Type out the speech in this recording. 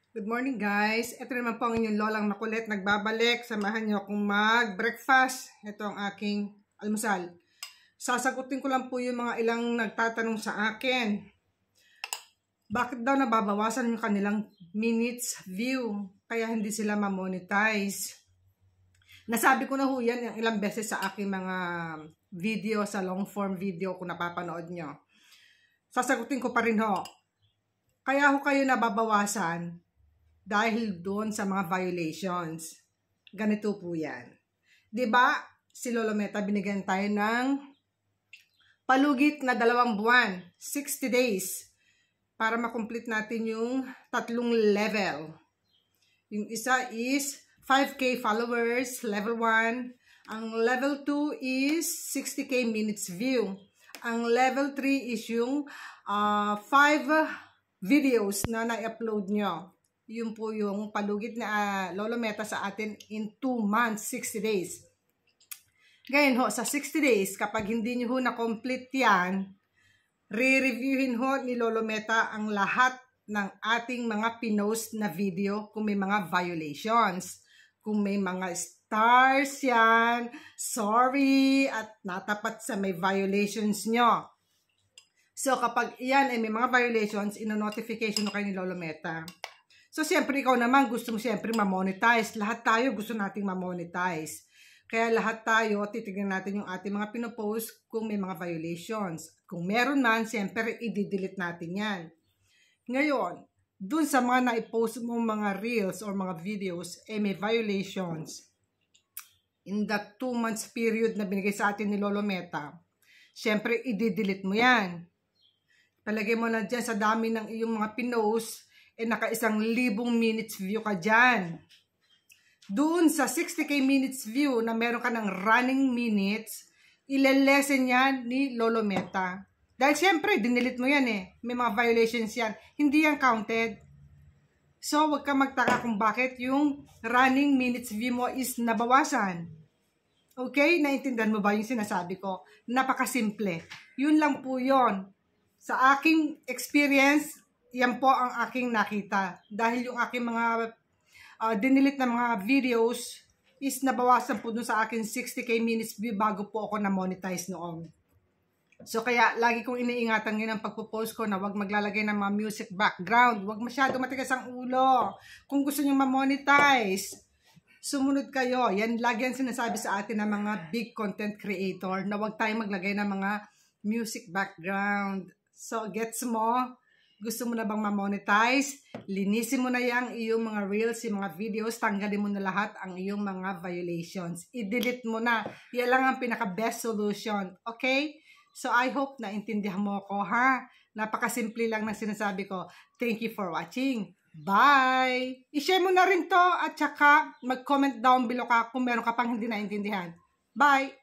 Good morning guys. Ito naman po ang inyong lolang makulit nagbabalik. Samahan niyo akong mag-breakfast. Ito ang aking almusal. Sasagutin ko lang po yung mga ilang nagtatanong sa akin. Bakit daw nababawasan yung kanilang minutes view? Kaya hindi sila ma-monetize. Nasabi ko na ho yan ilang beses sa aking mga video, sa long form video kung napapanood nyo. Sasagutin ko pa rin ho. Kaya ho kayo nababawasan dahil doon sa mga violations. Ganito po yan. Diba, si Lolo Meta binigyan tayo ng palugit na 2 buwan, 60 days, para makomplete natin yung 3 level. Yung isa is 5K followers, level 1. Ang level 2 is 60K minutes view. Ang level 3 is yung 5 videos na na-upload nyo. Yun po yung palugit na Lolo Meta sa atin in 2 months, 60 days. Ngayon ho, sa 60 days, kapag hindi nyo ho na-complete yan, re-reviewin ho ni Lolo Meta ang lahat ng ating mga pinost na video kung may mga violations. Kung may mga stars yan, sorry, at natapat sa may violations nyo. So kapag yan ay may mga violations, ino-notification ho kayo ni Lolo Meta. So, siyempre, ikaw naman gusto mo siyempre ma-monetize. Lahat tayo gusto nating ma-monetize. Kaya lahat tayo, titignan natin yung ating mga pinopost kung may mga violations. Kung meron man, siyempre, i-delete natin yan. Ngayon, dun sa mga na-post mo mga reels or mga videos, may violations. In that 2 months period na binigay sa atin ni Lolo Meta, siyempre, i-delete mo yan. Palagay mo na dyan sa dami ng iyong mga pinost, naka 1,000 minutes view ka dyan. Doon sa 60K minutes view na meron ka ng running minutes, ilelesen yan ni Lolo Meta. Dahil siyempre, dinilit mo yan may mga violations yan. Hindi yan counted. So, wag ka magtaka kung bakit yung running minutes view mo is nabawasan. Okay? Naintindihan mo ba yung sinasabi ko? Napakasimple. Yun lang po yun. Sa aking experience, yan po ang aking nakita. Dahil yung aking mga dinilit na mga videos is nabawasan po dun sa akin 60K minutes view bago po ako na-monetize noon. So kaya lagi kong iniingatan yun ang pagpo-post ko na wag maglalagay ng mga music background. Wag masyado matigas ang ulo. Kung gusto nyo ma-monetize, sumunod kayo. Yan lagi ang sinasabi sa atin ng mga big content creator na wag tayong maglagay ng mga music background. So gets mo? Gusto mo na bang ma-monetize? Linisin mo na yung iyong mga reels, yung mga videos, tanggalin mo na lahat ang iyong mga violations. I-delete mo na. Yan lang ang pinaka-best solution. Okay? So, I hope na intindihan mo ako, ha? Napakasimple lang ng sinasabi ko. Thank you for watching. Bye! I-share mo na rin to at saka mag-comment down below ka kung meron ka pang hindi naintindihan. Bye!